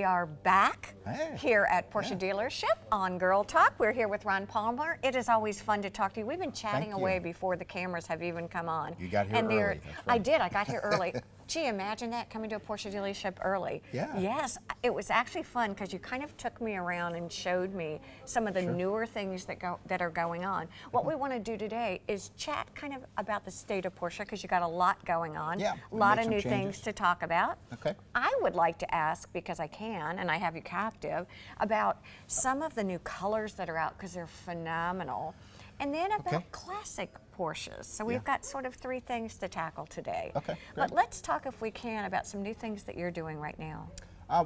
We are back here at Porsche Dealership on Girl Talk. We're here with Ron Palmer. It is always fun to talk to you. We've been chatting away before the cameras have even come on. You got here early. That's right. I did. I got here early. Gee, imagine that, coming to a Porsche dealership early. Yeah. Yes, it was actually fun because you kind of took me around and showed me some of the newer things that are going on. What we want to do today is chat kind of about the state of Porsche, because you got a lot going on. Yeah. A lot of new things to talk about. Okay. I would like to ask, because I can, and I have you captive, about some of the new colors that are out, because they're phenomenal. And then about classic Porsches. So we've got sort of three things to tackle today. Okay, great. But let's talk, if we can, about some new things that you're doing right now.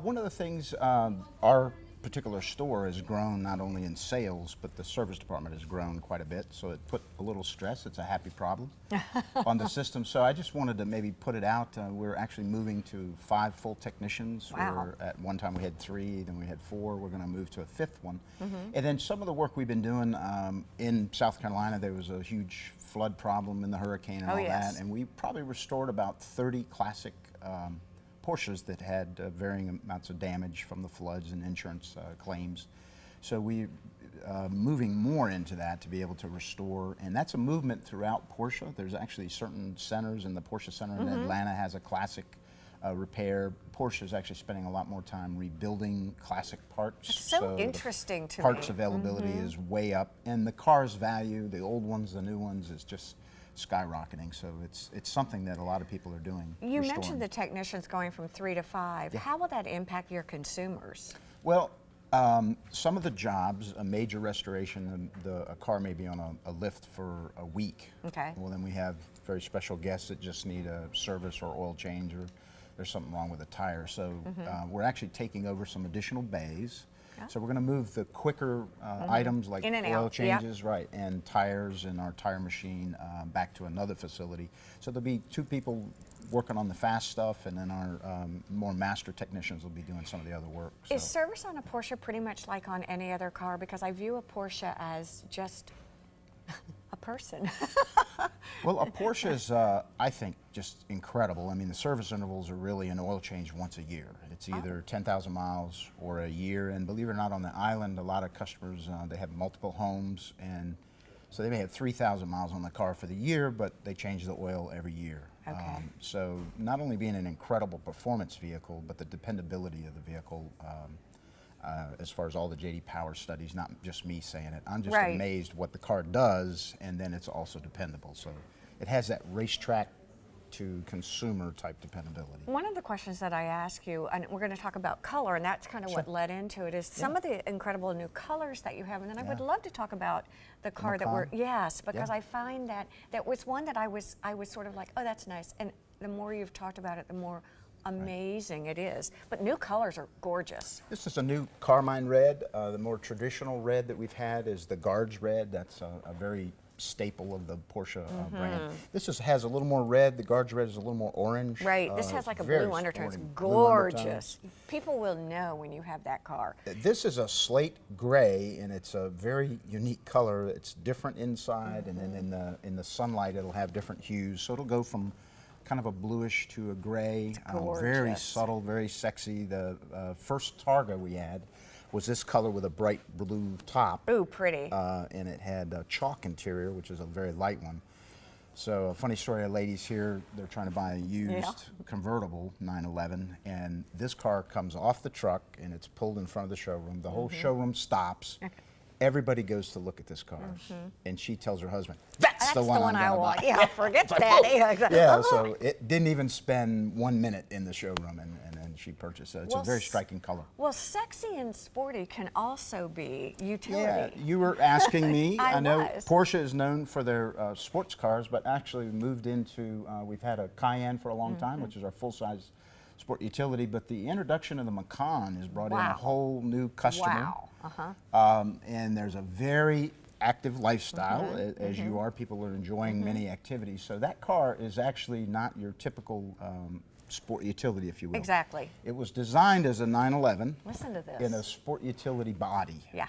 One of the things, our particular store has grown not only in sales, but the service department has grown quite a bit. So it put a little stress, it's a happy problem, on the system. So I just wanted to maybe put it out. We're actually moving to 5 full technicians. Wow. At one time we had 3, then we had 4. We're going to move to a 5th one. And then some of the work we've been doing in South Carolina, there was a huge flood problem in the hurricane and all that. And we probably restored about 30 classic Porsches that had varying amounts of damage from the floods and insurance claims. So we moving more into that to be able to restore, and that's a movement throughout Porsche. There's actually certain centers, and the Porsche Center in Atlanta has a classic repair. Porsche is actually spending a lot more time rebuilding classic parts. It's so interesting to me. Parts availability is way up, and the car's value, the old ones, the new ones, is just skyrocketing. So it's something that a lot of people are doing. You mentioned the technicians going from 3 to 5. How will that impact your consumers? Well, some of the jobs, a major restoration, a car may be on a lift for a week. Okay. Well, then we have very special guests that just need a service or oil change, or there's something wrong with a tire. So we're actually taking over some additional bays. So we're going to move the quicker items like oil changes, and tires and our tire machine back to another facility. So there'll be 2 people working on the fast stuff, and then our more master technicians will be doing some of the other work. So. Is service on a Porsche pretty much like on any other car? Because I view a Porsche as just a person. Well, a Porsche is, I think, just incredible. I mean, the service intervals are really an oil change once a year. It's either 10,000 miles or a year, and believe it or not, on the island, a lot of customers, they have multiple homes, and so they may have 3,000 miles on the car for the year, but they change the oil every year. Okay. So not only being an incredible performance vehicle, but the dependability of the vehicle, as far as all the J.D. Power studies, not just me saying it. I'm just amazed what the car does, and then it's also dependable. So it has that racetrack to consumer type dependability. One of the questions that I ask you, and we're going to talk about color, and that's kind of what led into it, is some of the incredible new colors that you have. And then I would love to talk about the car that we're, because I find that that was one that I was sort of like, oh, that's nice. And the more you've talked about it, the more amazing it is. But new colors are gorgeous. This is a new Carmine red. The more traditional red that we've had is the Guards red. That's a very staple of the Porsche brand. This just has a little more red. The Guards red is a little more orange. Right. This has like a blue undertone. It's gorgeous. People will know when you have that car. This is a slate gray, and it's a very unique color. It's different inside, and then in the sunlight it'll have different hues. So it'll go from kind of a bluish to a gray, very subtle, very sexy. The first Targa we had was this color with a bright blue top. Ooh, pretty. And it had a chalk interior, which is a very light one. So a funny story, a lady's here, they're trying to buy a used convertible 911, and this car comes off the truck and it's pulled in front of the showroom. The whole showroom stops. Everybody goes to look at this car, and she tells her husband, that's the one I want. Yeah, forget that. Yeah, so it didn't even spend 1 minute in the showroom, and then she purchased it. It's a very striking color. Well, sexy and sporty can also be utility. Yeah, you were asking me. I know Porsche is known for their sports cars, but actually moved into, we've had a Cayenne for a long time, which is our full-size sport utility, but the introduction of the Macan has brought in a whole new customer. And there's a very active lifestyle, as you are. People are enjoying many activities. So that car is actually not your typical sport utility, if you will. Exactly. It was designed as a 911. Listen to this. In a sport utility body. Yeah.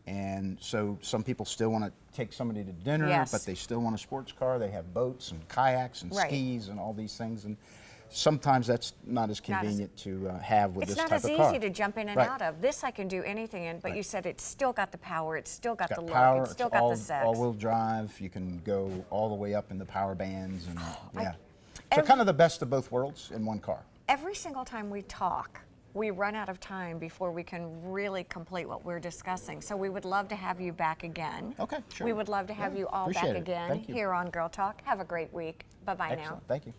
And so some people still want to take somebody to dinner, but they still want a sports car. They have boats and kayaks and skis and all these things. And sometimes that's not as convenient to have with this type of car. It's not as easy to jump in and out of. This I can do anything in, but you said it's still got the power, it's still got the look, it's still got the sex. All-wheel drive. You can go all the way up in the power bands, and yeah. So kind of the best of both worlds in one car. Every single time we talk, we run out of time before we can really complete what we're discussing. So we would love to have you back again. Okay, sure. We would love to have you all back again here on Girl Talk. Have a great week. Bye-bye now. Thank you.